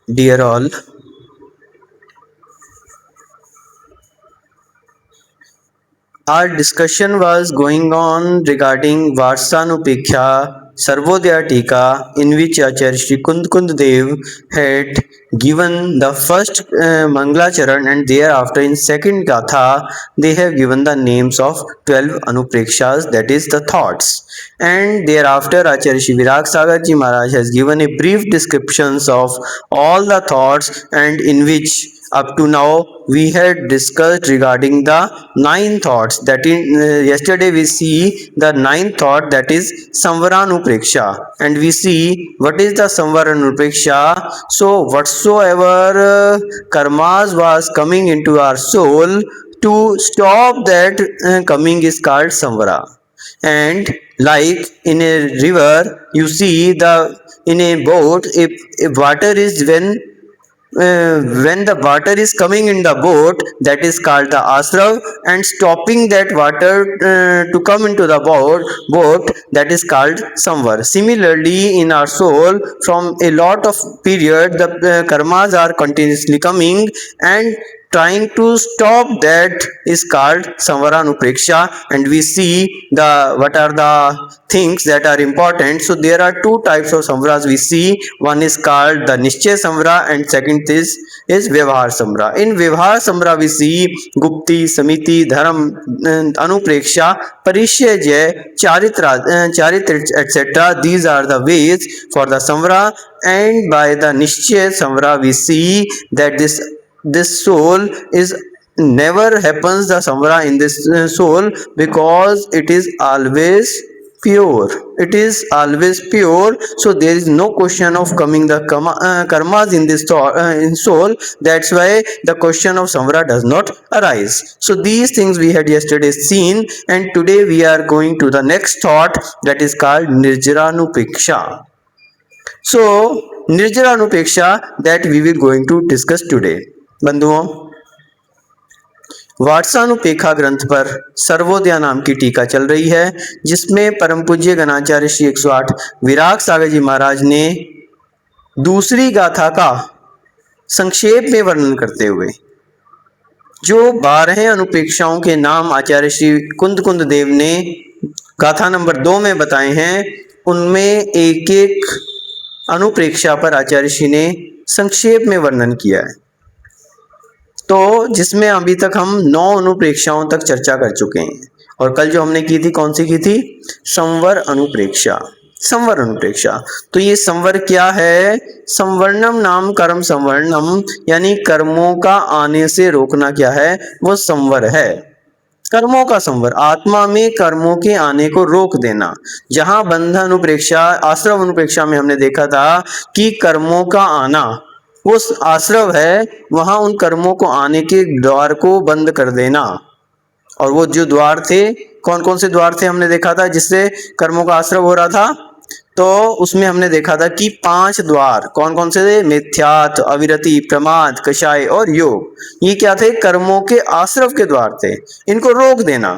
Dear all, our discussion was going on regarding Varsanupeksha Sarvodaya Tika, in which Acharya Shri Kund Kund Dev had given the first Mangala Charan, and thereafter in second Gatha they have given the names of 12 Anuprekshas, that is the thoughts. And thereafter Acharya Shri Virag Sagar Ji Maharaj has given a brief descriptions of all the thoughts, and in which up to now we had discussed regarding the nine thoughts. That in yesterday we see the ninth thought, that is Samvaranupreksha, and we see what is the Samvaranupreksha. So whatsoever karmas was coming into our soul, to stop that coming is called Samvara. And like in a river, you see the in a boat, if water is when the water is coming in the boat, that is called the asrav, and stopping that water to come into the boat, that is called samvar. Similarly, in our soul, from a lot of period, the karmas are continuously coming, and trying to stop that is called samvaranupreksha. And we see the what are the things that are important. So there are two types of samvaras we see. One is called the nischay samvara, and second is vyavahar samvara. In vyavahar samvara we see gupti, samiti, dharam, anupreksha, parishya, charitra, etc. These are the ways for the samvara. And by the nischay samvara we see that this soul is never happens the samvara in this soul, because it is always pure. It is always pure. So there is no question of coming the karmas in this thought, in soul. That's why the question of samvara does not arise. So these things we had yesterday seen, and today we are going to the next thought, that is called nirjaranupeksha. So nirjaranupeksha, that we will going to discuss today. बंधुओं, वात्सानुपेखा ग्रंथ पर सर्वोदया नाम की टीका चल रही है, जिसमें परम पूज्य गणाचार्य श्री 108 विराग सागर जी महाराज ने दूसरी गाथा का संक्षेप में वर्णन करते हुए जो 12 अनुपेक्षाओं के नाम आचार्य श्री कुंद कुंद देव ने गाथा नंबर 2 में बताए हैं, उनमें एक एक अनुप्रेक्षा पर आचार्य श्री ने संक्षेप में वर्णन किया है। तो जिसमें अभी तक हम 9 अनुप्रेक्षाओं तक चर्चा कर चुके हैं, और कल जो हमने की थी, कौन सी की थी? संवर अनुप्रेक्षा। संवर अनुप्रेक्षा, तो ये संवर क्या है? संवर्णम नाम कर्म संवर्णम, यानी कर्मों का आने से रोकना क्या है? वो संवर है। कर्मों का संवर, आत्मा में कर्मों के आने को रोक देना। जहां बंध अनुप्रेक्षा, आश्रव अनुप्रेक्षा में हमने देखा था कि कर्मों का आना वो आश्रव है, वहां उन कर्मों को आने के द्वार को बंद कर देना। और वो जो द्वार थे, कौन कौन से द्वार थे हमने देखा था जिससे कर्मों का आश्रव हो रहा था? तो उसमें हमने देखा था कि 5 द्वार कौन कौन से थे? मिथ्यात्व, अविरति, प्रमाद, कषाय और योग। ये क्या थे? कर्मों के आश्रव के द्वार थे। इनको रोक देना,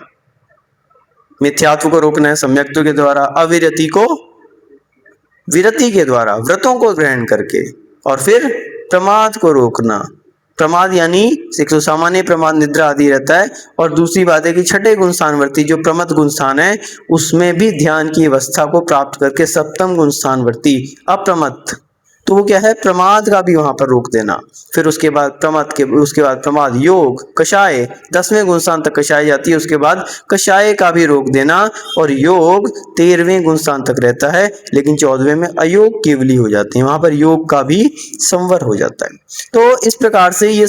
मिथ्यात्व को रोकना है सम्यक्त्व के द्वारा, अविरति को विरति के द्वारा, व्रतों को ग्रहण करके, और फिर प्रमाद को रोकना। प्रमाद यानी एक तो सामान्य प्रमाद निद्रा आदि रहता है, और दूसरी बात है कि छठे गुण स्थानवर्ती जो प्रमथ गुण स्थान है, उसमें भी ध्यान की अवस्था को प्राप्त करके सप्तम गुण स्थानवर्ती अप्रमथ, तो वो क्या है? प्रमाद का भी वहां पर रोक देना। फिर उसके बाद प्रमथ के उसके बाद प्रमाद, योग, कषाय, 10वें गुण स्थान तक कषाय जाती है, उसके बाद कषाय का भी रोक देना, और योग 13वें गुण स्थान तक रहता है, लेकिन 14वें में अयोग केवली हो जाती है, वहां पर योग का भी संवर हो जाता है। तो इस प्रकार से ये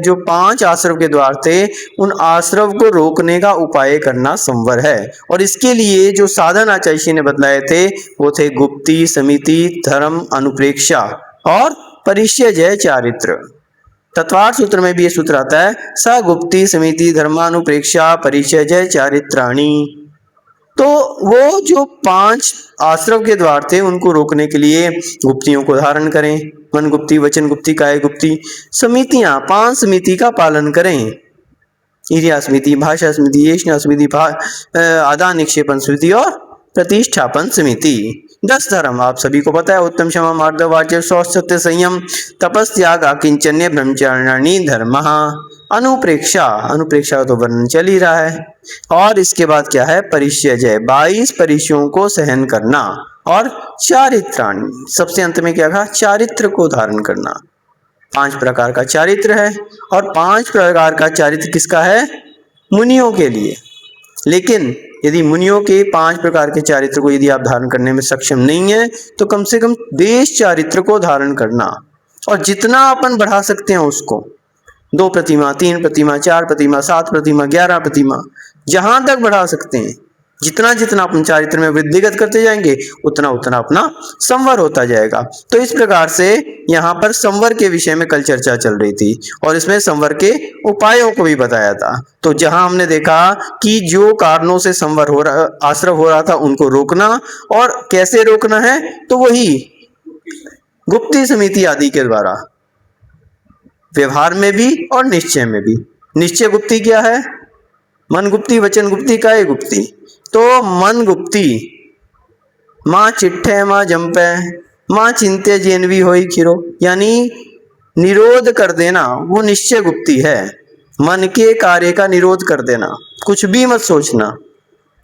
जो 5 आश्रव के द्वार थे, उन आश्रव को रोकने का उपाय करना संवर है। और इसके लिए जो साधन आचार्य ने बतलाए थे, वो थे गुप्ति, समिति, धर्म, अनुप्रेक्षा और परिचय चारित्र। तत्वार्थ सूत्र में भी ये सूत्र आता है, स गुप्ति समिति धर्मानुप्रेक्षा परिचय चारित्राणी। तो वो जो 5 आश्रव के द्वार थे, उनको रोकने के लिए गुप्तियों को धारण करें, मन गुप्ति, वचन गुप्ति, काय गुप्ति। समितियां, 5 समिति का पालन करें, ईर्ष्या समिति, भाषा समिति, येष्णा समिति, आदान निक्षेपण समिति और प्रतिष्ठापन समिति। 10 धर्म आप सभी को पता है, उत्तम क्षमा मार्दव वाच्य शौच सत्य संयम तपस्याग आकिंचन्य ब्रह्मचारिणी धर्मः। अनुप्रेक्षा, अनुप्रेक्षा का तो वर्णन चल ही रहा है। और इसके बाद क्या है, परिचय, 22 परिचयों को सहन करना। और चारित्राणी, सबसे अंत में क्या कहा, चारित्र को धारण करना। 5 प्रकार का चारित्र है और 5 प्रकार का चारित्र किसका है, मुनियों के लिए। लेकिन यदि मुनियों के 5 प्रकार के चारित्र को यदि आप धारण करने में सक्षम नहीं है तो कम से कम देश चारित्र को धारण करना, और जितना अपन बढ़ा सकते हैं उसको, 2 प्रतिमा, 3 प्रतिमा, 4 प्रतिमा, 7 प्रतिमा, 11 प्रतिमा, जहां तक बढ़ा सकते हैं, जितना जितना अपन चारित्र में वृद्धिगत करते जाएंगे उतना उतना अपना संवर होता जाएगा। तो इस प्रकार से यहाँ पर संवर के विषय में कल चर्चा चल रही थी और इसमें संवर के उपायों को भी बताया था। तो जहां हमने देखा कि जो कारणों से संवर हो रहा, आश्रव हो रहा था, उनको रोकना, और कैसे रोकना है, तो वही गुप्ती समिति आदि के द्वारा, व्यवहार में भी और निश्चय में भी। निश्चय गुप्ती क्या है, मन गुप्ती, वचन गुप्ती, काय गुप्ती। तो मन गुप्ती, माँ चिट्ठे माँ जंपे माँ चिंते जेनवी होई खिरो, यानी निरोध कर देना, वो निश्चय गुप्ती है। मन के कार्य का निरोध कर देना, कुछ भी मत सोचना,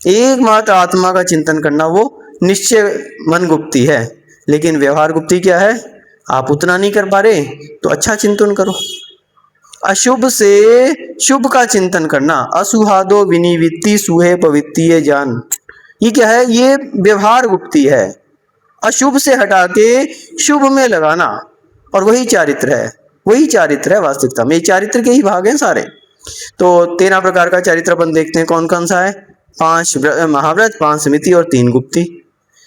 एकमात्र आत्मा का चिंतन करना, वो निश्चय मन गुप्ती है। लेकिन व्यवहार गुप्ती क्या है, आप उतना नहीं कर पा रहे तो अच्छा चिंतन करो। अशुभ से शुभ का चिंतन करना, असुहादो विनिवित्ति सुहे पवित्तीय जान, ये क्या है, ये व्यवहार गुप्ती है। अशुभ से हटा के शुभ में लगाना, और वही चारित्र है, वही चारित्र है वास्तविकता में। ये चारित्र के ही भाग हैं सारे। तो 13 प्रकार का चारित्र अपन देखते हैं, कौन कौन सा है, 5 महाव्रत, 5 समिति और 3 गुप्ती।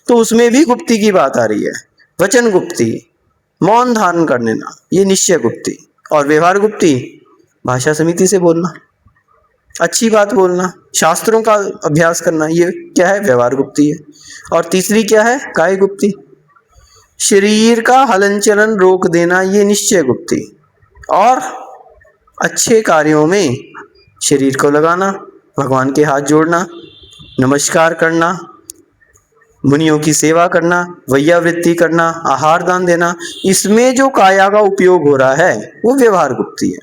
तो उसमें भी गुप्ती की बात आ रही है। वचन गुप्ती, मौन धारण कर लेना, ये निश्चय गुप्ती। और व्यवहार गुप्ती, भाषा समिति से बोलना, अच्छी बात बोलना, शास्त्रों का अभ्यास करना, ये क्या है, व्यवहार गुप्ती है। और तीसरी क्या है, काय गुप्ती, शरीर का हलन चलन रोक देना, ये निश्चय गुप्ती। और अच्छे कार्यों में शरीर को लगाना, भगवान के हाथ जोड़ना, नमस्कार करना, मुनियों की सेवा करना, वैयावृत्ति करना, आहार दान देना, इसमें जो काया का उपयोग हो रहा है वो व्यवहार गुप्ती है।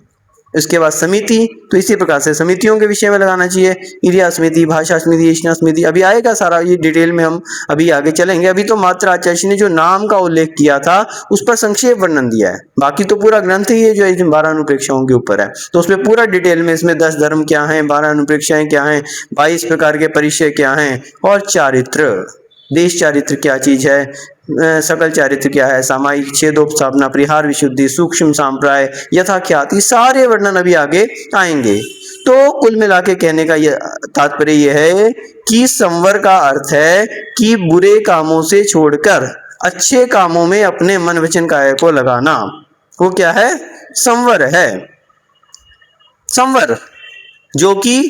इसके बाद समिति, तो इसी प्रकार से समितियों के विषय में लगाना चाहिए, क्रिया समिति, भाषा समिति, ईष्णा समिति, अभी आएगा सारा ये डिटेल में, हम अभी आगे चलेंगे। अभी तो मात्र आचार्य ने जो नाम का उल्लेख किया था उस पर संक्षेप वर्णन दिया है, बाकी तो पूरा ग्रंथ ही है जो 12 अनुप्रेक्षाओं के ऊपर है। तो उसमें पूरा डिटेल में इसमें 10 धर्म क्या है, 12 अनुप्रेक्षाएं क्या है, 22 प्रकार के परिचय क्या है, और चारित्र, देश चारित्र क्या चीज है, सकल चारित्र क्या है, सामायिक, छेदोपस्थापना, परिहार, विशुद्धि, सूक्ष्म सांप्राय, यथाख्याति, सारे वर्णन अभी आगे आएंगे। तो कुल मिला के कहने का यह तात्पर्य यह है कि संवर का अर्थ है कि बुरे कामों से छोड़कर अच्छे कामों में अपने मन वचन काया को लगाना, वो क्या है, संवर है। संवर जो कि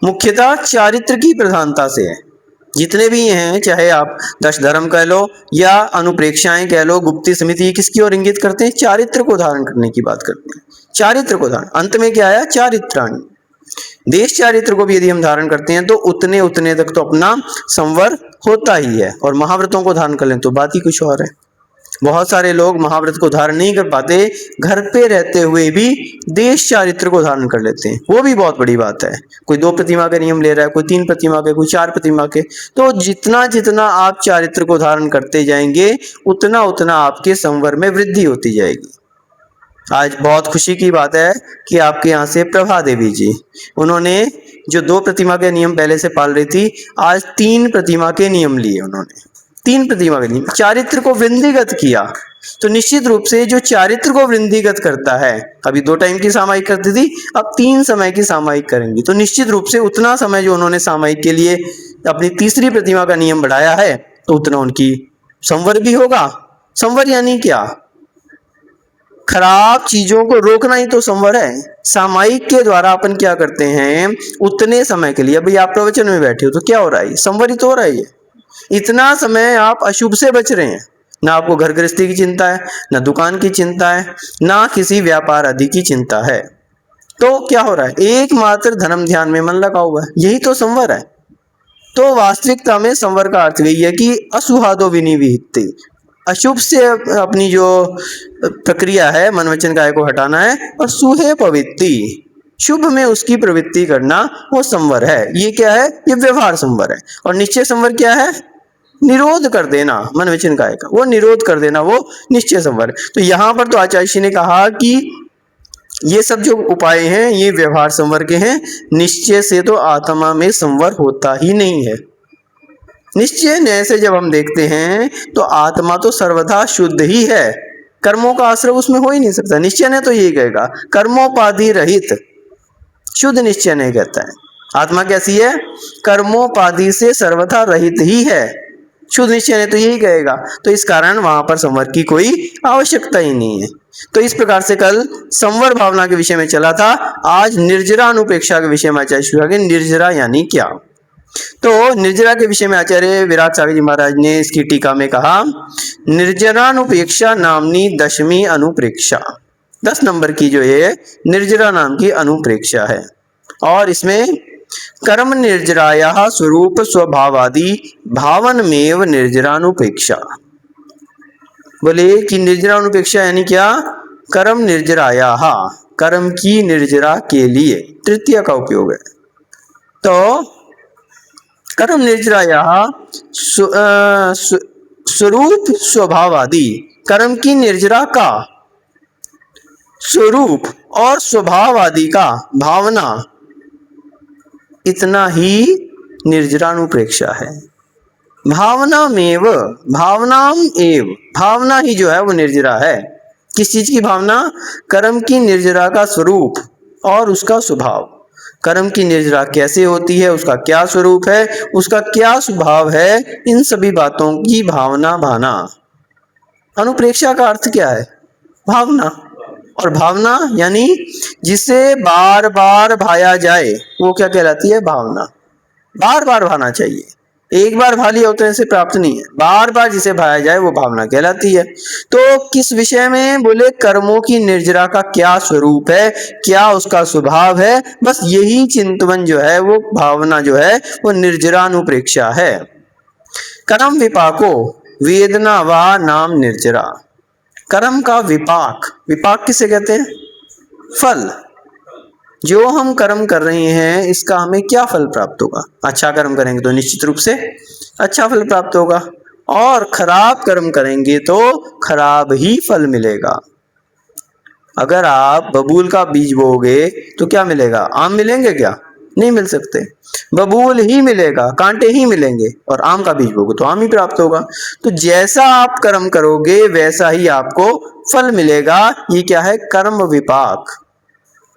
मुख्यतः चारित्र की प्रधानता से है। जितने भी हैं, चाहे आप 10 धर्म कह लो या अनुप्रेक्षाएं कह लो, गुप्ती समिति, किसकी ओर इंगित करते हैं, चारित्र को धारण करने की बात करते हैं। चारित्र को धारण, अंत में क्या आया, चारित्राणी। देश चारित्र को भी यदि हम धारण करते हैं तो उतने उतने तक तो अपना संवर होता ही है। और महाव्रतों को धारण कर लें तो बात ही कुछ और है। बहुत सारे लोग महाव्रत को धारण नहीं कर पाते, घर पे रहते हुए भी देश चारित्र को धारण कर लेते हैं, वो भी बहुत बड़ी बात है। कोई 2 प्रतिमा के नियम ले रहा है, कोई 3 प्रतिमा के, कोई 4 प्रतिमा के। तो जितना जितना आप चारित्र को धारण करते जाएंगे उतना उतना आपके संवर में वृद्धि होती जाएगी। आज बहुत खुशी की बात है कि आपके यहाँ से प्रभा देवी जी, उन्होंने जो 2 प्रतिमा के नियम पहले से पाल रही थी, आज 3 प्रतिमा के नियम लिए उन्होंने, 3 प्रतिमा के नियम, चारित्र को वृद्धिगत किया। तो निश्चित रूप से जो चारित्र को वृद्धिगत करता है, अभी 2 टाइम की सामायिक करती थी, अब 3 समय की सामायिक करेंगी, तो निश्चित रूप से उतना समय जो उन्होंने सामायिक के लिए अपनी तीसरी प्रतिमा का नियम बढ़ाया है, तो उतना उनकी संवर भी होगा। संवर यानी क्या, खराब चीजों को रोकना ही तो संवर है। सामायिक के द्वारा अपन क्या करते हैं, उतने समय के लिए, अभी आप प्रवचन में बैठे हो तो क्या हो रहा है, संवरित हो रहा है। इतना समय आप अशुभ से बच रहे हैं, ना आपको घर गृहस्थी की चिंता है, ना दुकान की चिंता है, ना किसी व्यापार आदि की चिंता है। तो क्या हो रहा है, एकमात्र धर्म ध्यान में मन लगा हुआ है, यही तो संवर है। तो वास्तविकता में संवर का अर्थ यही है कि असुहादो विनिवित्ति, अशुभ से अपनी जो प्रक्रिया है मन वचन काया को हटाना है, और सुहे पवित्ति, शुभ में उसकी प्रवृत्ति करना, वो संवर है। ये क्या है? ये व्यवहार संवर है। और निश्चय संवर क्या है? निरोध कर देना मन वचन काया का, वो निरोध कर देना, वो निश्चय संवर। तो यहाँ पर तो आचार्य जी ने कहा कि ये सब जो उपाय हैं ये व्यवहार संवर के हैं, निश्चय से तो आत्मा में संवर होता ही नहीं है। निश्चय न्याय से जब हम देखते हैं तो आत्मा तो सर्वथा शुद्ध ही है, कर्मों का आश्रय उसमें हो ही नहीं सकता। निश्चय ने तो यही कहेगा, कर्मोपाधि रहित शुद्ध निश्चय नहीं कहता है। आत्मा कैसी है? कर्मोपाधि से सर्वथा रहित ही है, शुद्ध निश्चय ने तो यही कहेगा। तो इस कारण वहां पर संवर की कोई आवश्यकता ही नहीं है। तो इस प्रकार से कल संवर भावना के विषय में चला था, आज निर्जरा अनुपेक्षा के विषय में आचार्य शुरू आगे निर्जरा यानी क्या। तो निर्जरा के विषय में आचार्य विराट सागर जी महाराज ने इसकी टीका में कहा, निर्जरानुपेक्षा नामनी दशमी अनुप्रेक्षा, 10 नंबर की जो ये निर्जरा नाम की अनुप्रेक्षा है। और इसमें कर्म निर्जराया स्वरूप स्वभावादि भावन में निर्जरानुपेक्षा, बोले कि निर्जरानुपेक्षा यानी क्या? कर्म निर्जराया, कर्म की निर्जरा के लिए तृतीय का उपयोग है। तो कर्म निर्जराया स्वरूप स्वभावादि, कर्म की निर्जरा का स्वरूप और स्वभाव आदि का भावना, इतना ही निर्जरानुप्रेक्षा है। भावना मेव, भावनाम एव, भावना ही जो है वो निर्जरा है। किस चीज की भावना? कर्म की निर्जरा का स्वरूप और उसका स्वभाव। कर्म की निर्जरा कैसे होती है, उसका क्या स्वरूप है, उसका क्या स्वभाव है, इन सभी बातों की भावना भाना। अनुप्रेक्षा का अर्थ क्या है? भावना। और भावना यानी जिसे बार बार भाया जाए वो क्या कहलाती है? भावना। बार बार भाना चाहिए, एक बार भा लिया उतने से प्राप्त नहीं है, बार बार जिसे भाया जाए वो भावना कहलाती है। तो किस विषय में? बोले कर्मों की निर्जरा का क्या स्वरूप है, क्या उसका स्वभाव है, बस यही चिंतवन जो है वो भावना जो है वो निर्जरानुप्रेक्षा है। कर्म विपाको वेदना व नाम निर्जरा, कर्म का विपाक, विपाक किसे कहते हैं? फल। जो हम कर्म कर रहे हैं इसका हमें क्या फल प्राप्त होगा? अच्छा कर्म करेंगे तो निश्चित रूप से अच्छा फल प्राप्त होगा, और खराब कर्म करेंगे तो खराब ही फल मिलेगा। अगर आप बबूल का बीज बोओगे तो क्या मिलेगा? आम मिलेंगे क्या? नहीं मिल सकते, बबूल ही मिलेगा, कांटे ही मिलेंगे, और आम का बीज बोओगे तो आम ही प्राप्त होगा। तो जैसा आप कर्म करोगे वैसा ही आपको फल मिलेगा। ये क्या है? कर्म विपाक।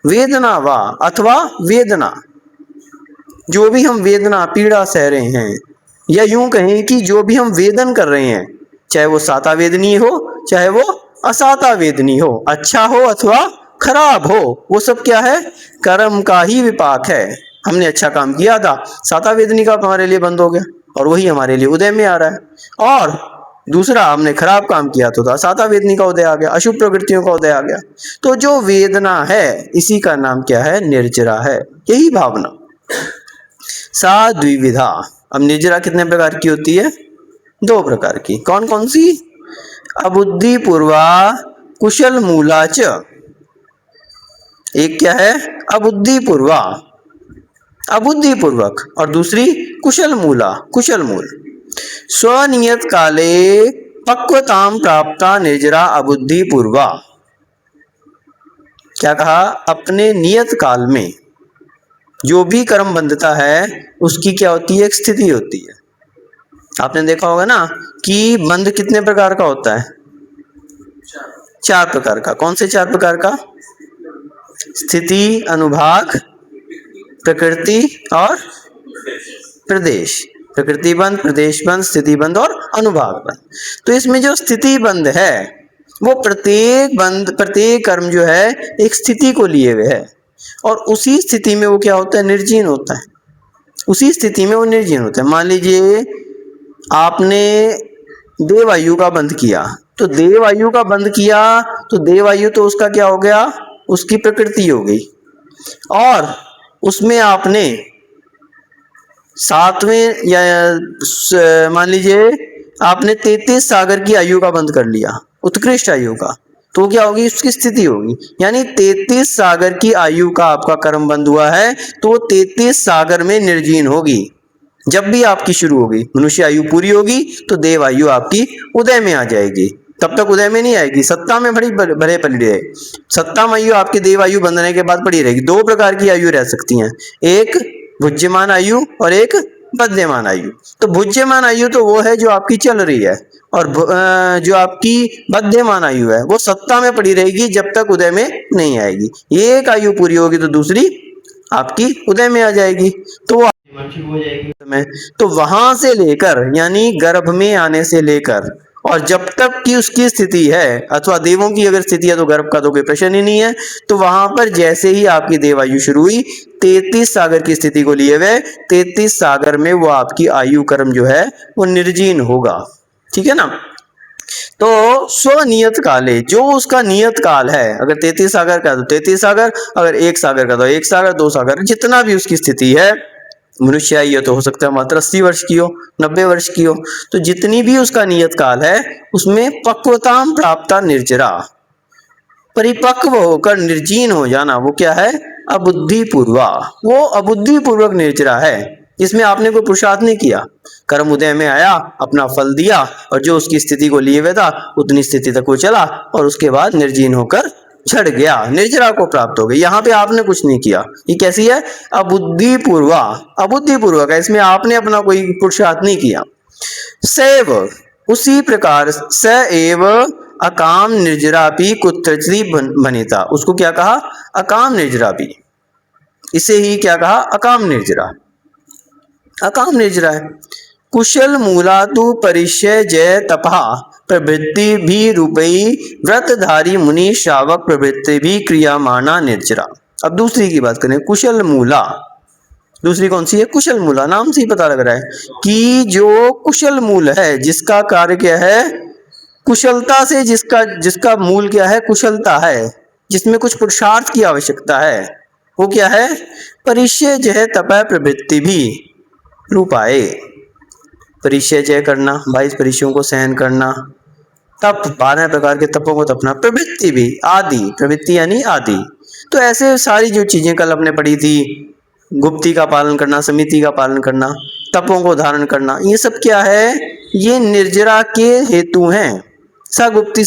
वेदना वा अथवा वेदना, जो भी हम वेदना पीड़ा सह रहे हैं, या यूं कहें कि जो भी हम वेदन कर रहे हैं, चाहे वो साता वेदनी हो चाहे वो असाता वेदनी हो, अच्छा हो अथवा खराब हो, वो सब क्या है? कर्म का ही विपाक है। हमने अच्छा काम किया था, साता वेदनी का हमारे लिए बंद हो गया और वही हमारे लिए उदय में आ रहा है। और दूसरा हमने खराब काम किया तो साता वेदनी का उदय आ गया, अशुभ प्रवृत्तियों का उदय आ गया। तो जो वेदना है इसी का नाम क्या है? निर्जरा है, यही भावना। सा द्विविधा। अब निर्जरा कितने प्रकार की होती है? 2 प्रकार की। कौन कौन सी? अबुद्धि पूर्वा कुशल मूला च। एक क्या है? अबुद्धि पूर्वा, अबुद्धि पूर्वक, और दूसरी कुशल मूला, कुशल मूल। स्वनियत काले पक्वताम प्राप्ता निर्जरा अबुद्धि पूर्वा। क्या कहा? अपने नियत काल में जो भी कर्म बंधता है उसकी क्या होती है? एक स्थिति होती है। आपने देखा होगा ना कि बंध कितने प्रकार का होता है? 4 प्रकार का। कौन से 4 प्रकार का? स्थिति, अनुभाग, प्रकृति और प्रदेश। प्रकृति बंध, प्रदेश बंध, स्थिति बंध और अनुभाग बंध। तो इसमें जो स्थिति बंध है वो प्रत्येक बंध, प्रत्येक कर्म जो है एक स्थिति को लिए हुए है, और उसी स्थिति में वो क्या होता है? निर्जीन होता है। उसी स्थिति में वो निर्जीन होता है। मान लीजिए आपने देवायु का बंध किया, तो देवायु का बंध किया तो देवायु तो उसका क्या हो गया? उसकी प्रकृति हो गई। और उसमें आपने सातवें या मान लीजिए आपने 33 सागर की आयु का बंद कर लिया, उत्कृष्ट आयु का, तो क्या होगी उसकी स्थिति होगी, यानी 33 सागर की आयु का आपका कर्म बंद हुआ है तो 33 सागर में निर्जीन होगी। जब भी आपकी शुरू होगी, मनुष्य आयु पूरी होगी तो देव आयु आपकी उदय में आ जाएगी। तब तक उदय में नहीं आएगी, सत्ता में बड़ी भरे पड़ी रहे। सत्ता में आयु आपकी देव आयु बंधने के बाद पड़ी रहेगी। दो प्रकार की आयु रह सकती हैं, एक भुज्यमान आयु और एक बध्यमान आयु। तो भुज्यमान आयु तो वो है जो आपकी चल रही है, और जो आपकी बध्यमान आयु है वो सत्ता में पड़ी रहेगी जब तक उदय में नहीं आएगी। एक आयु पूरी होगी तो दूसरी आपकी उदय में आ जाएगी, तो वो हो जाएगी। तो वहां से लेकर यानी गर्भ में आने से लेकर और जब तक की उसकी स्थिति है, अथवा देवों की अगर स्थिति है तो गर्भ का तो कोई प्रश्न ही नहीं है, तो वहां पर जैसे ही आपकी देवायु शुरू हुई 33 सागर की स्थिति को लिए हुए 33 सागर में वो आपकी आयु कर्म जो है वो निर्जीन होगा। ठीक है ना। तो स्वनियत काले, जो उसका नियत काल है, अगर 33 सागर का तो 33 सागर, अगर 1 सागर का तो 1 सागर, 2 सागर, जितना भी उसकी स्थिति है, मनुष्य ये तो हो सकता है मात्र 80 वर्ष की हो, 90 वर्ष की हो, तो जितनी भी उसका नियत काल है उसमें पक्वताम प्राप्ता निर्जरा, परिपक्व होकर निर्जीन हो जाना, वो क्या है, अबुद्धि पूर्वा, वो अबुद्धि पूर्वक निर्जरा है, जिसमें आपने कोई पुरुषार्थ नहीं किया, कर्म उदय में आया, अपना फल दिया और जो उसकी स्थिति को लिए हुए था उतनी स्थिति तक वो चला और उसके बाद निर्जीन होकर झड़ गया, निर्जरा को प्राप्त हो गई। यहाँ पे आपने कुछ नहीं किया, ये कैसी है, अबुद्धि पूर्वा, अबुद्धि पूर्वक है, इसमें आपने अपना कोई पुरुषार्थ नहीं किया। सैव, उसी प्रकार स एव अकाम निर्जरापि कुत्रचित् बनिता, उसको क्या कहा, अकाम निर्जरापि, इसे ही क्या कहा, अकाम निर्जरा, अकाम निर्जरा है। कुशल मूला तु परिचय जय तपहा प्रवृत्ति भी रूपई व्रतधारी मुनि श्रावक प्रवृत्ति भी क्रियामाना निर्जरा। अब दूसरी की बात करें, कुशल मूला, दूसरी कौन सी है, कुशल मूला, नाम से ही पता लग रहा है कि जो कुशल मूल है, जिसका कार्य क्या है, कुशलता से, जिसका मूल क्या है, कुशलता है, जिसमें कुछ पुरुषार्थ की आवश्यकता है, वो क्या है, परिचय जय तप प्रवृत्ति भी रूपाए, परिचय जय करना, 22 परिचयों को सहन करना, तप 12 प्रकार के तपों को तपना, प्रवृत्ति भी, आदि, प्रवृत्ति यानी आदि, तो ऐसे सारी जो चीजें कल हमने पढ़ी थी, गुप्ती का पालन करना, समिति का पालन करना, तपों को धारण करना, ये सब क्या है, ये निर्जरा के हेतु हैं। सगुप्ती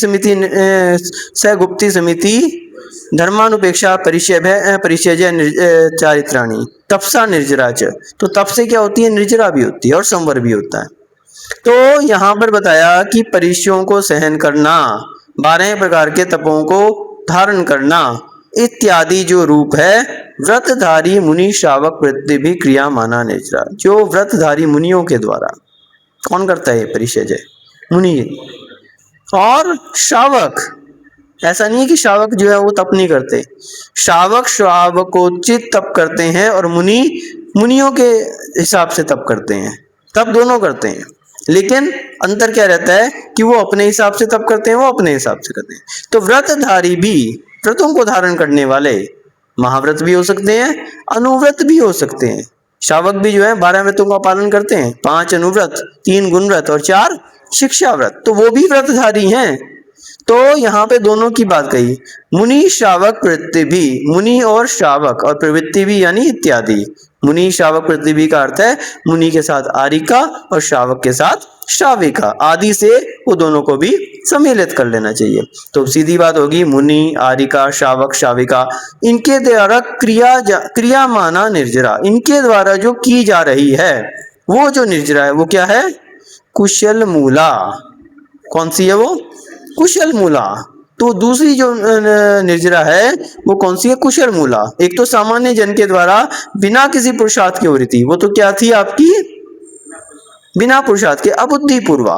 समिति धर्मानुपेक्षा परिचय चारित्राणी तपसा निर्जरा च, तो तप से क्या होती है, निर्जरा भी होती है और संवर भी होता है। तो यहाँ पर बताया कि परिचयों को सहन करना, 12 प्रकार के तपों को धारण करना इत्यादि जो रूप है, व्रतधारी मुनि श्रावक वृत्ति भी क्रिया माना निर्जरा, जो व्रतधारी मुनियों के द्वारा, कौन करता है परिचय जय, मुनि और श्रावक, ऐसा नहीं है कि श्रावक जो है वो तप नहीं करते, श्रावक श्रावकोचित तप करते हैं और मुनि मुनियों के हिसाब से तप करते हैं, तप दोनों करते हैं, लेकिन अंतर क्या रहता है कि वो अपने हिसाब से तप करते हैं, वो अपने हिसाब से करते हैं। तो व्रतधारी भी, व्रतों को धारण करने वाले, महाव्रत भी हो सकते हैं, अनुव्रत भी हो सकते हैं। श्रावक भी जो है 12 व्रतों का पालन करते हैं, 5 अनुव्रत, 3 गुण व्रत और 4 शिक्षा व्रत, तो वो भी व्रतधारी हैं। तो यहाँ पे दोनों की बात कही, मुनि श्रावक प्रवृत्ति भी, मुनि और श्रावक और प्रवृत्ति भी यानी इत्यादि, मुनि श्रावक प्रवृत्ति भी का अर्थ है मुनि के साथ आरिका और श्रावक के साथ श्राविका, आदि से वो दोनों को भी सम्मिलित कर लेना चाहिए। तो सीधी बात होगी, मुनि, आरिका, श्रावक, श्राविका, इनके द्वारा क्रिया माना निर्जरा, इनके द्वारा जो की जा रही है वो जो निर्जरा है वो क्या है, कुशल मूला। कौन सी है वो, कुशल मूला। तो दूसरी जो निर्जरा है वो कौन सी है, कुशल मूला। एक तो सामान्य जन के द्वारा बिना किसी पुरुषार्थ की हो रही थी, वो तो क्या थी आपकी, बिना पुरुषार्थ के, अबुद्धि पूर्वा,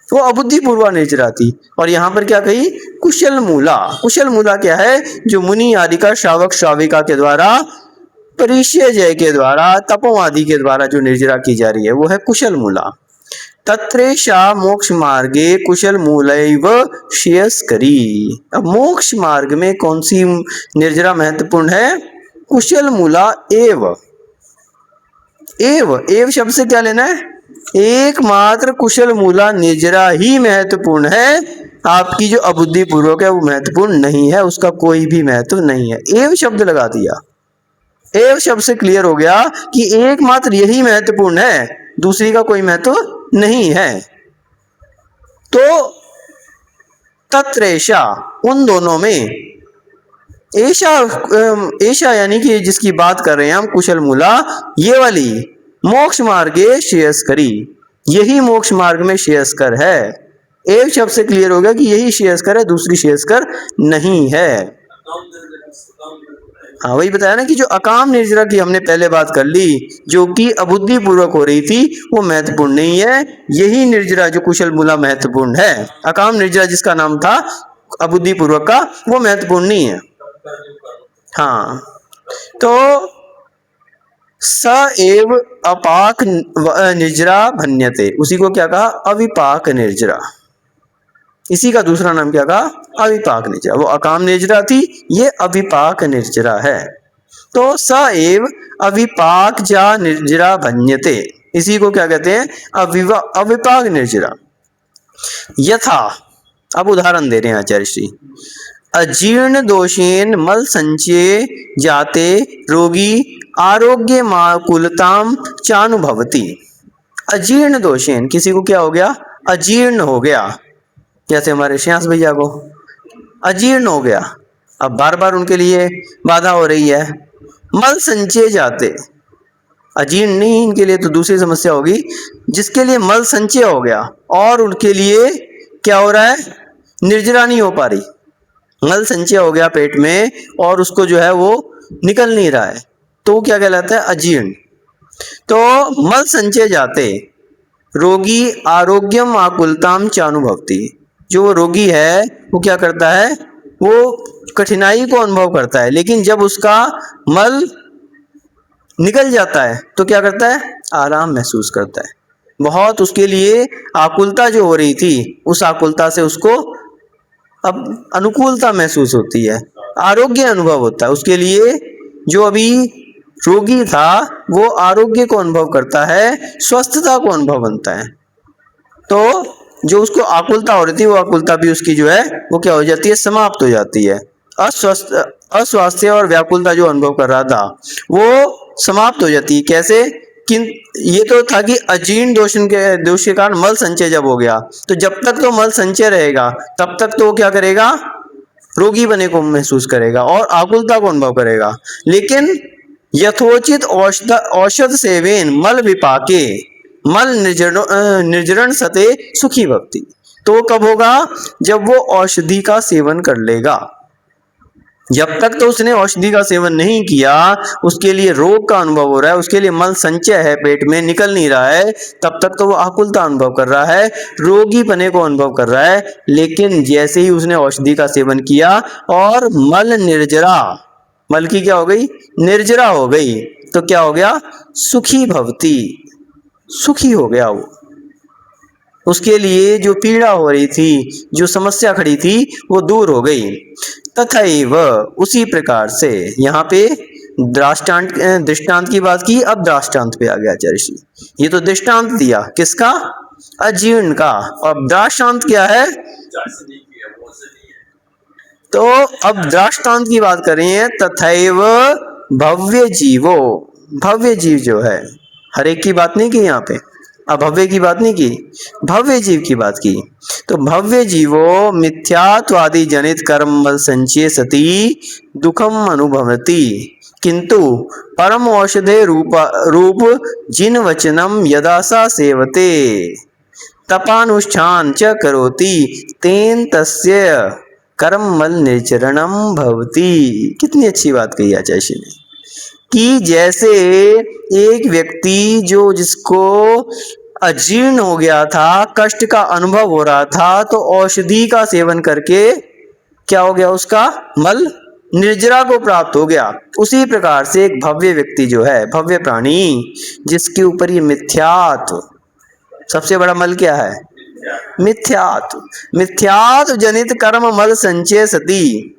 वो अबुद्धि पूर्वा निर्जरा थी। और यहाँ पर क्या कही, कुशल मूला। कुशल मूला क्या है, जो मुनि आदि का श्रावक श्राविका के द्वारा, परिचय जय के द्वारा, तपों आदि के द्वारा जो निर्जरा की जा रही है वो है कुशल मूला। तत्रेशा मोक्ष मार्गे कुशल मूलैव श्रेयस्करी। अब मोक्ष मार्ग में कौन सी निर्जरा महत्वपूर्ण है, कुशल मूला एव, एव शब्द से क्या लेना है? एकमात्र कुशल मूला निर्जरा ही महत्वपूर्ण है, आपकी जो अबुद्धि पूर्वक है वो महत्वपूर्ण नहीं है, उसका कोई भी महत्व नहीं है। एव शब्द लगा दिया, एव शब्द से क्लियर हो गया कि एकमात्र यही महत्वपूर्ण है, दूसरी का कोई महत्व नहीं है। तो तत्रेषा, उन दोनों में, ऐशा यानी कि जिसकी बात कर रहे हैं हम, कुशल मूला, ये वाली मोक्ष मार्गे श्रेयस्करी, यही मोक्ष मार्ग में श्रेयस्कर है। एव शब्द से क्लियर हो गया कि यही श्रेयस्कर है, दूसरी श्रेयस्कर नहीं है। हाँ, वही बताया ना कि जो अकाम निर्जरा की हमने पहले बात कर ली, जो कि अबुद्धि पूर्वक हो रही थी, वो महत्वपूर्ण नहीं है, यही निर्जरा जो कुशल मूला महत्वपूर्ण है। अकाम निर्जरा जिसका नाम था अबुद्धि पूर्वक का, वो महत्वपूर्ण नहीं है। हाँ, तो स एव अपाक निर्जरा भन्यते, उसी को क्या कहा? अविपाक निर्जरा। इसी का दूसरा नाम क्या कहा? अविपाक निर्जरा। वो अकाम निर्जरा थी, ये अविपाक निर्जरा है। तो स एव अविपाक जा निर्जरा भन्यते, इसी को क्या कहते हैं? अविपाक निर्जरा। यथा, अब उदाहरण दे रहे हैं आचार्य श्री, अजीर्ण दोषेन मल संचये जाते रोगी आरोग्य माकुलताम चानुभवती। अजीर्ण दोषेन, किसी को क्या हो गया? अजीर्ण हो गया, जैसे हमारे श्यास भैया को अजीर्ण हो गया, अब बार बार उनके लिए बाधा हो रही है। मल संचय जाते, अजीर्ण नहीं, इनके लिए तो दूसरी समस्या होगी, जिसके लिए मल संचय हो गया और उनके लिए क्या हो रहा है? निर्जरा नहीं हो पा रही, मल संचय हो गया पेट में और उसको जो है वो निकल नहीं रहा है, तो क्या कहलाता है? अजीर्ण। तो मल संचय जाते रोगी आरोग्यम आकुलताम चानुभवती, जो रोगी है वो क्या करता है? वो कठिनाई को अनुभव करता है, लेकिन जब उसका मल निकल जाता है तो क्या करता है? आराम महसूस करता है। बहुत उसके लिए आकुलता जो हो रही थी, उस आकुलता से उसको अब अनुकूलता महसूस होती है, आरोग्य अनुभव होता है उसके लिए। जो अभी रोगी था वो आरोग्य को अनुभव करता है, स्वस्थता को अनुभव बनता है। तो जो उसको आकुलता हो रही थी, वो आकुलता भी उसकी जो है वो क्या हो जाती है? समाप्त हो जाती है। अस्वास्थ्य और व्याकुलता जो अनुभव कर रहा था वो समाप्त हो जाती है। कैसे? ये तो था कि अजीर्ण दोष के कारण मल संचय जब हो गया, तो जब तक तो मल संचय रहेगा तब तक तो वो क्या करेगा? रोगी बने को महसूस करेगा और आकुलता को अनुभव करेगा। लेकिन यथोचित औषध सेवेन मल विपाके मल निर्जरण सते सुखी भक्ति, तो कब होगा? जब वो औषधि का सेवन कर लेगा। जब तक तो उसने औषधि का सेवन नहीं किया, उसके लिए रोग का अनुभव हो रहा है, उसके लिए मल संचय है, पेट में निकल नहीं रहा है, तब तक तो वो आकुलता अनुभव कर रहा है, रोगी पने को अनुभव कर रहा है। लेकिन जैसे ही उसने औषधि का सेवन किया और मल निर्जरा, मल की क्या हो गई? निर्जरा हो गई, तो क्या हो गया? सुखी भवती, सुखी हो गया वो। उसके लिए जो पीड़ा हो रही थी, जो समस्या खड़ी थी, वो दूर हो गई। तथैव, उसी प्रकार से, यहाँ पे दृष्टांत की बात की, अब दृष्टांत पे आ गया आचार्य श्री। ये तो दृष्टांत दिया किसका? अजीर्ण का। अब दृष्टांत क्या है? तो अब दृष्टांत की बात कर रहे हैं। तथैव भव्य जीवो, भव्य जीव जो है, हर एक की बात नहीं की यहाँ पे, अभव्य की बात नहीं की, भव्य जीव की बात की। तो भव्य जीवो मिथ्यात्वादि जनित कर्म संचय सती दुखम अनुभवती, किंतु परम औषधे रूप जिन वचनम यदा सा सेवते तपानुष्ठान च करोति तेन तस्य कर्म मल निर्चरणम भवति। कितनी अच्छी बात कही आचार्य श्री ने, कि जैसे एक व्यक्ति जो जिसको अजीर्ण हो गया था, कष्ट का अनुभव हो रहा था, तो औषधि का सेवन करके क्या हो गया? उसका मल निर्जरा को प्राप्त हो गया। उसी प्रकार से एक भव्य व्यक्ति जो है, भव्य प्राणी, जिसके ऊपर ये मिथ्यात्व, सबसे बड़ा मल क्या है? मिथ्यात्व। मिथ्यात्व जनित कर्म मल संचय सती,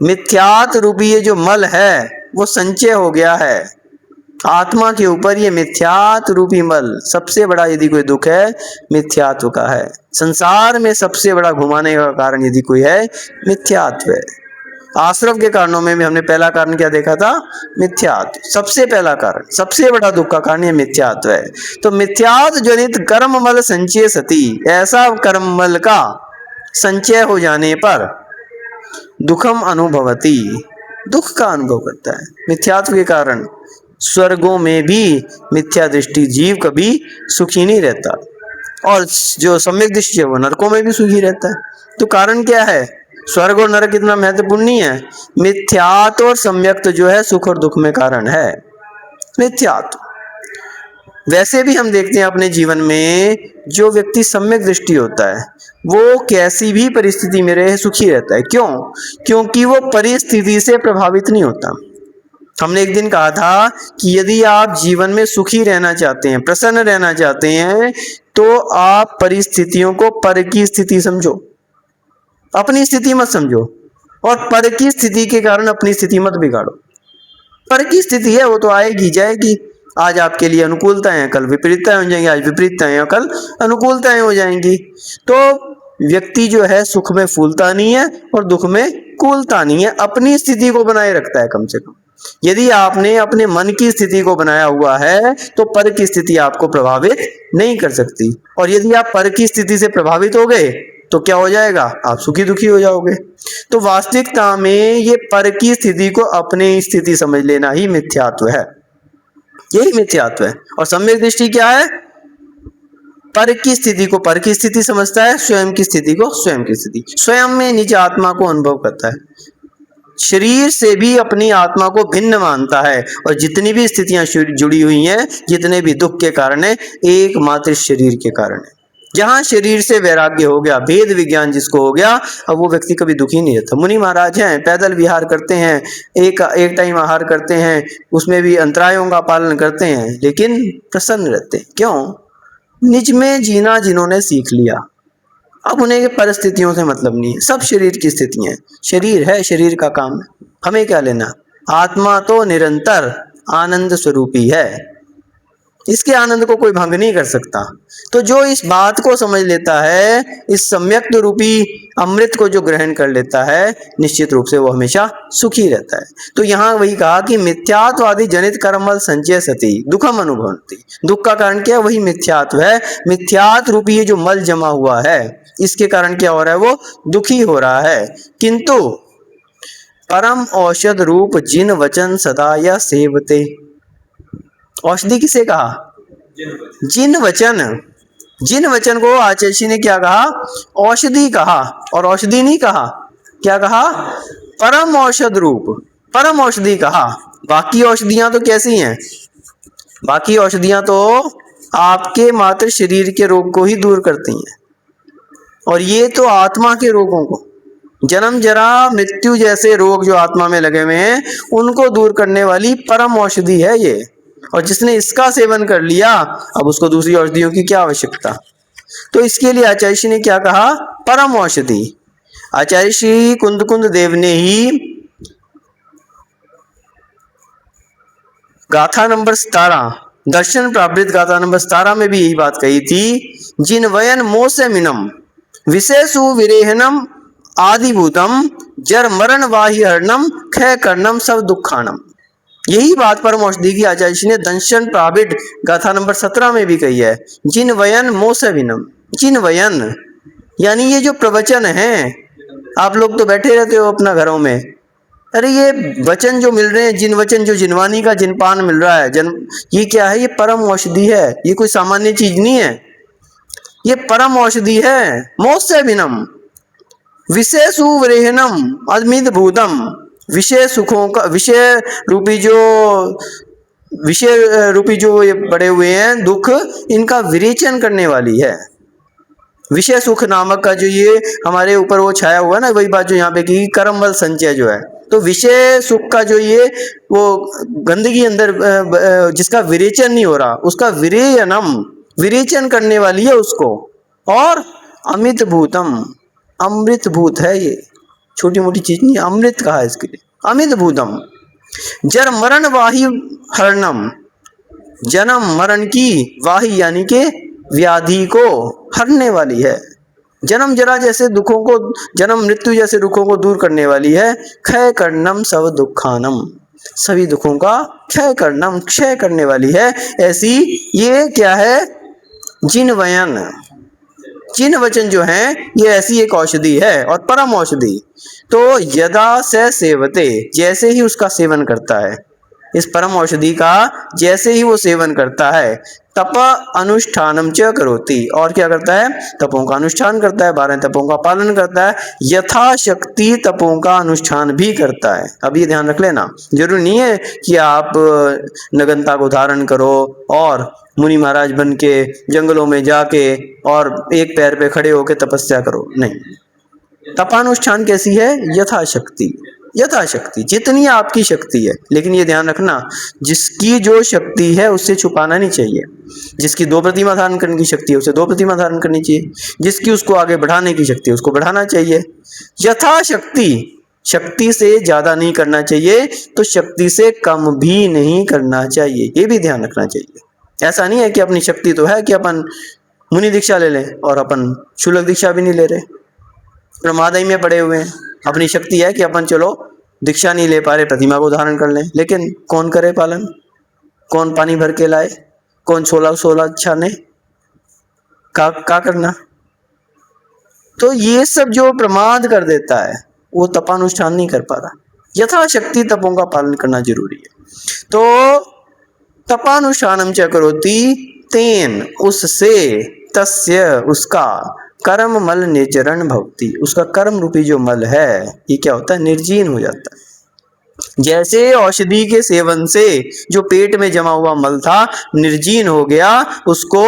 मिथ्यात्व रूपी ये जो मल है वो संचय हो गया है, आत्मा के ऊपर ये मिथ्यात्व रूपी मल, सबसे बड़ा यदि कोई दुख है मिथ्यात्व का है। संसार में सबसे बड़ा घुमाने का कारण यदि कोई है मिथ्यात्व है। आश्रव के कारणों में भी हमने पहला कारण क्या देखा था? मिथ्यात्व। सबसे पहला कारण, सबसे बड़ा दुख का कारण ये मिथ्यात्व है। तो मिथ्यात्व जनित कर्म मल संचय सती, ऐसा कर्म मल का संचय हो जाने पर दुखम अनुभवती, दुख का अनुभव करता है। मिथ्यात्व के कारण स्वर्गों में भी मिथ्या दृष्टि जीव कभी सुखी नहीं रहता, और जो सम्यक दृष्टि है वो नरकों में भी सुखी रहता है। तो कारण क्या है? स्वर्ग और नरक इतना महत्वपूर्ण नहीं है, मिथ्यात्व और सम्यक्त जो है सुख और दुख में कारण है मिथ्यात्व। वैसे भी हम देखते हैं अपने जीवन में, जो व्यक्ति सम्यक दृष्टि होता है वो कैसी भी परिस्थिति में रहे सुखी रहता है। क्यों? क्योंकि वो परिस्थिति से प्रभावित नहीं होता। हमने एक दिन कहा था कि यदि आप जीवन में सुखी रहना चाहते हैं, प्रसन्न रहना चाहते हैं, तो आप परिस्थितियों को पर की स्थिति समझो, अपनी स्थिति मत समझो, और पर की स्थिति के कारण अपनी स्थिति मत बिगाड़ो। पर की स्थिति है वो तो आएगी जाएगी, आज आपके लिए अनुकूलताएं कल विपरीतताएं हो जाएंगी, आज विपरीतताएं कल अनुकूलताएं हो जाएंगी। तो व्यक्ति जो है सुख में फूलता नहीं है और दुख में कूलता नहीं है, अपनी स्थिति को बनाए रखता है कम से कम। यदि आपने अपने मन की स्थिति को बनाया हुआ है तो पर की स्थिति आपको प्रभावित नहीं कर सकती, और यदि आप पर की स्थिति से प्रभावित हो गए तो क्या हो जाएगा? आप सुखी दुखी हो जाओगे। तो वास्तविकता में ये पर की स्थिति को अपनी स्थिति समझ लेना ही मिथ्यात्व है, यही मिथ्यात्व है। और सम्यक दृष्टि क्या है? पर की स्थिति को पर की स्थिति समझता है, स्वयं की स्थिति को स्वयं की स्थिति, स्वयं में निज आत्मा को अनुभव करता है, शरीर से भी अपनी आत्मा को भिन्न मानता है, और जितनी भी स्थितियां जुड़ी हुई हैं, जितने भी दुख के कारण है, एकमात्र शरीर के कारण है। जहां शरीर से वैराग्य हो गया, भेद विज्ञान जिसको हो गया, अब वो व्यक्ति कभी दुखी नहीं रहता। मुनि महाराज हैं, पैदल विहार करते हैं, एक टाइम आहार करते हैं, उसमें भी अंतरायों का पालन करते हैं, लेकिन प्रसन्न रहते हैं। क्यों? निज में जीना जिन्होंने सीख लिया, अब उन्हें परिस्थितियों से मतलब नहीं है, सब शरीर की स्थितियां, शरीर है, शरीर का काम है, हमें क्या लेना? आत्मा तो निरंतर आनंद स्वरूपी है, इसके आनंद को कोई भंग नहीं कर सकता। तो जो इस बात को समझ लेता है, इस सम्यक रूपी अमृत को जो ग्रहण कर लेता है, निश्चित रूप से वो हमेशा सुखी रहता है। तो यहाँ वही कहा कि मिथ्यात्वादि जनित कर्मल संचय सती दुखम अनुभवन्ति, दुख का कारण क्या है? वही मिथ्यात्व है। मिथ्यात्व रूपी ये जो मल जमा हुआ है, इसके कारण क्या हो रहा है? वो दुखी हो रहा है। किंतु परम औषध रूप जिन वचन सदा या सेवते, औषधि किसे कहा? जिन वचन, जिन वचन को आचार्य ने क्या कहा? औषधि कहा, और औषधि नहीं कहा, क्या कहा? परम औषध रूप, परम औषधि कहा। बाकी औषधियां तो कैसी हैं? बाकी औषधियां तो आपके मात्र शरीर के रोग को ही दूर करती हैं, और ये तो आत्मा के रोगों को, जन्म जरा मृत्यु जैसे रोग जो आत्मा में लगे हुए हैं, उनको दूर करने वाली परम औषधि है ये। और जिसने इसका सेवन कर लिया, अब उसको दूसरी औषधियों की क्या आवश्यकता? तो इसके लिए आचार्य श्री ने क्या कहा? परम औषधि। आचार्य श्री कुंद देव ने ही गाथा नंबर 17, दर्शन प्रावृत गाथा नंबर 17 में भी यही बात कही थी, जिन वयन मोसे मिनम विशेषु विरेहनम आदिभूतम जर मरण वाहि हरणम क्षय कर्णम सब दुखानम। यही बात परम औषधि की आचार्य जी ने दंशन प्राविड गाथा नंबर 17 में भी कही है। जिन वयन मोसविनम, जिन वयन यानी ये जो प्रवचन है, आप लोग तो बैठे रहते हो अपना घरों में, अरे ये वचन जो मिल रहे हैं, जिन वचन जो जिनवानी का जिनपान मिल रहा है, ये क्या है? ये परम औषधि है, ये कोई सामान्य चीज नहीं है, ये परम औषधि है। मोसविनम विशेषु विरेहनम अद्मित भूतम, विषय सुखों का, विषय रूपी जो ये पड़े हुए हैं दुख, इनका विरेचन करने वाली है। विषय सुख नामक का जो ये हमारे ऊपर वो छाया हुआ है ना, वही बात जो यहाँ पे की कर्म बल संचय जो है, तो विषय सुख का जो ये वो गंदगी अंदर जिसका विरेचन नहीं हो रहा, उसका विरेयनम, विरेचन करने वाली है उसको। और अमित भूतम, अमृत भूत है ये, छोटी मोटी चीज नहीं, अमृत कहा है इसके लिए, अमित भूतम। जर मरण वाही हरणम, जन्म मरण की वाही यानी कि व्याधि को हरने वाली है। जन्म जरा जैसे दुखों को, जन्म मृत्यु जैसे दुखों को दूर करने वाली है। क्षय कर्णम सब दुखानम, सभी दुखों का क्षय कर्णम, क्षय करने वाली है ऐसी ये क्या है, जिनवयन, चिन्ह वचन जो है ये ऐसी एक औषधि है और परम औषधि। तो यदा से सेवते, जैसे ही उसका सेवन करता है, इस परम औषधि का जैसे ही वो सेवन करता है, तप अनुष्ठानम च करोति, और क्या करता है, तपों का अनुष्ठान करता है, 12 तपों का पालन करता है, यथाशक्ति तपों का अनुष्ठान भी करता है। अब ये ध्यान रख लेना, जरूरी नहीं है कि आप नगनता को धारण करो और मुनि महाराज बन के जंगलों में जाके और एक पैर पे खड़े होकर तपस्या करो, नहीं। तपानुष्ठान कैसी है, यथाशक्ति, यथाशक्ति जितनी आपकी शक्ति है। लेकिन ये ध्यान रखना, जिसकी जो शक्ति है उससे छुपाना नहीं चाहिए। जिसकी 2 प्रतिमा धारण करने की शक्ति है उसे 2 प्रतिमा धारण करनी चाहिए, जिसकी उसको आगे बढ़ाने की शक्ति है उसको बढ़ाना चाहिए। यथाशक्ति, शक्ति से ज्यादा नहीं करना चाहिए तो शक्ति से कम भी नहीं करना चाहिए, ये भी ध्यान रखना चाहिए। ऐसा नहीं है कि अपनी शक्ति तो है कि अपन मुनि दीक्षा ले लें और अपन शुल्क दीक्षा भी नहीं ले रहे, प्रमादई में पड़े हुए हैं। अपनी शक्ति है कि अपन चलो दीक्षा नहीं ले पा रहे, प्रतिमा को धारण कर लें, लेकिन कौन करे पालन, कौन पानी भर के लाए, कौन 16 छाने, का करना। तो ये सब जो प्रमाद कर देता है वो तपानुष्ठान नहीं कर पा रहा। यथाशक्ति तपों का पालन करना जरूरी है। तो तपानुष्ठानम च करोति, तेन उससे, तस्य उसका, कर्म मल निर्जरण भवति, उसका कर्म रूपी जो मल है ये क्या होता है, निर्जीन हो जाता है। जैसे औषधि के सेवन से जो पेट में जमा हुआ मल था निर्जीन हो गया, उसको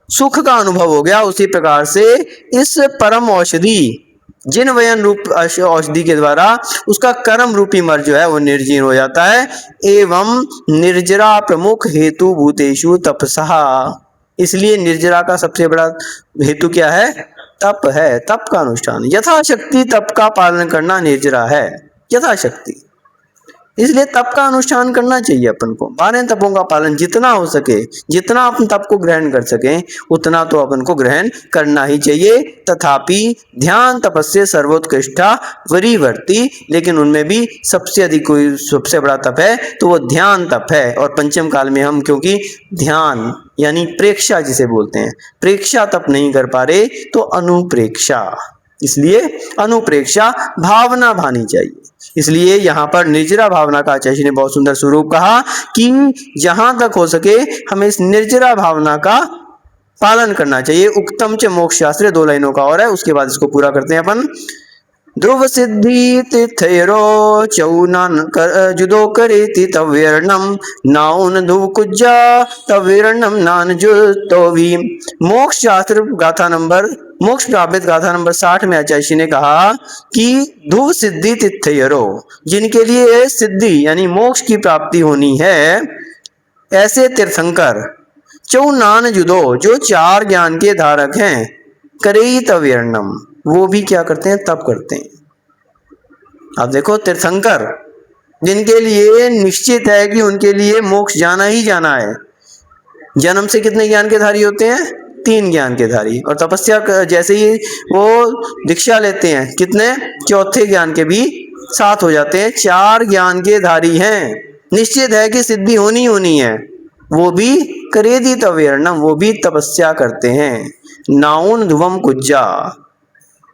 सुख का अनुभव हो गया, उसी प्रकार से इस परम औषधि जिनवयन रूप औषधि के द्वारा उसका कर्म रूपी मल जो है वो निर्जीन हो जाता है। एवं निर्जरा प्रमुख हेतु भूतेषु तपसहा, इसलिए निर्जरा का सबसे बड़ा हेतु क्या है, तप है, तप का अनुष्ठान। यथाशक्ति तप का पालन करना निर्जरा है, यथाशक्ति, इसलिए तप का अनुष्ठान करना चाहिए अपन को। 12 तपों का पालन जितना हो सके, जितना अपन तप को ग्रहण कर सके उतना तो अपन को ग्रहण करना ही चाहिए। तथापि ध्यान तपस्या सर्वोत्कृष्टा वरीवर्ती, लेकिन उनमें भी सबसे अधिक कोई सबसे बड़ा तप है तो वो ध्यान तप है। और पंचम काल में हम क्योंकि ध्यान यानी प्रेक्षा जिसे बोलते हैं, प्रेक्षा तप नहीं कर पा रहे तो अनुप्रेक्षा, इसलिए अनुप्रेक्षा भावना भानी चाहिए। इसलिए यहाँ पर निर्जरा भावना का आचार्य ने बहुत सुंदर स्वरूप कहा कि जहां तक हो सके हमें इस निर्जरा भावना का पालन करना चाहिए। उक्तम च मोक्ष शास्त्र, 2 लाइनों का और है, उसके बाद इसको पूरा करते हैं अपन। ध्रुव सिद्धि तिथैरो चौनान जुदो करेति तव्यर्णम नाउन ध्रुव कुज्जा तव्यर्णम नान जुतोवी। मोक्ष शास्त्र गाथा नंबर, मोक्ष प्राप्त गाथा नंबर 60 में आचार्य ने कहा कि ध्रुव सिद्धि तिथैरो, जिनके लिए सिद्धि यानी मोक्ष की प्राप्ति होनी है, ऐसे तीर्थंकर चौनान जुदो, जो 4 ज्ञान के धारक हैं, करेई तव्यर्णम, वो भी क्या करते हैं, तप करते हैं। अब देखो तीर्थंकर जिनके लिए निश्चित है कि उनके लिए मोक्ष जाना ही जाना है, जन्म से कितने ज्ञान के धारी होते हैं, 3 ज्ञान के धारी, और तपस्या जैसे ही वो दीक्षा लेते हैं कितने, 4थे ज्ञान के भी 7 हो जाते हैं, 4 ज्ञान के धारी हैं, निश्चित है कि सिद्धि होनी होनी है, वो भी करेदी तव्यर्णम, वो भी तपस्या करते हैं। नाउन ध्रुवम कुज्जा,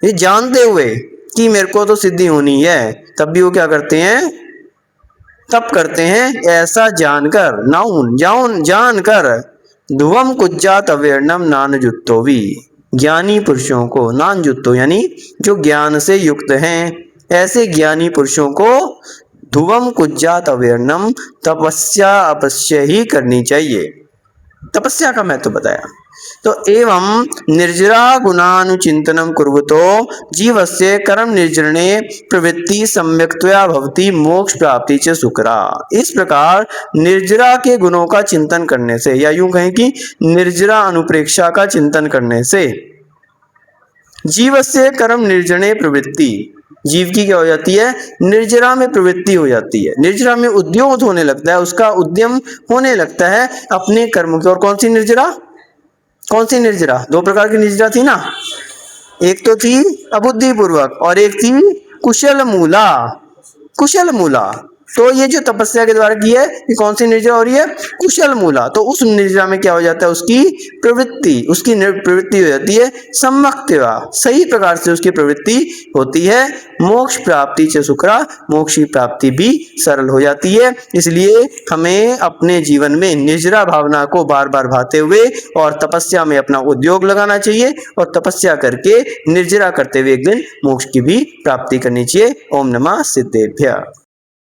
ये जानते हुए कि मेरे को तो सिद्धि होनी है, तब भी वो क्या करते हैं, तप करते हैं, ऐसा जानकर, नाउन जानकर, ध्रुवम कुज्जा तव्यर्णम नान जुत्तोवी, ज्ञानी पुरुषों को, नान जुत्तो यानी जो ज्ञान से युक्त हैं, ऐसे ज्ञानी पुरुषों को ध्रुवम कुज्जा तव्यर्णम, तपस्या अवश्य ही करनी चाहिए। तपस्या का महत्व बताया। तो एवं निर्जरा गुणानुचिंतनम कुर्वतो जीवस्य कर्म निर्जरणे प्रवृत्ति सम्यक्तया भवति मोक्ष प्राप्ति च सुकरा। इस प्रकार निर्जरा के गुणों का चिंतन करने से, या यूं कहें कि निर्जरा अनुप्रेक्षा का चिंतन करने से, जीवस्य कर्म निर्जरणे प्रवृत्ति, जीव की क्या हो जाती है, निर्जरा में प्रवृत्ति हो जाती है, निर्जरा में उद्योग होने लगता है, उसका उद्यम होने लगता है अपने कर्मों की। और कौन सी निर्जरा, कौन सी निर्जरा, दो प्रकार की निर्जरा थी ना, एक तो थी अबुद्धिपूर्वक और एक थी कुशल मूला, कुशल मूला। तो ये जो तपस्या के द्वारा की है ये कौन सी निर्जरा हो रही है, कुशल मूला। तो उस निर्जरा में क्या हो जाता है, उसकी प्रवृत्ति, उसकी प्रवृत्ति हो जाती है सम्यक्तया, सही प्रकार से उसकी प्रवृत्ति होती है। मोक्ष प्राप्ति च सुकरा, मोक्ष की प्राप्ति भी सरल हो जाती है। इसलिए हमें अपने जीवन में निर्जरा भावना को बार बार भाते हुए और तपस्या में अपना उद्योग लगाना चाहिए और तपस्या करके निर्जरा करते हुए एक दिन मोक्ष की भी प्राप्ति करनी चाहिए। ओम नमः सिद्धेभ्यः।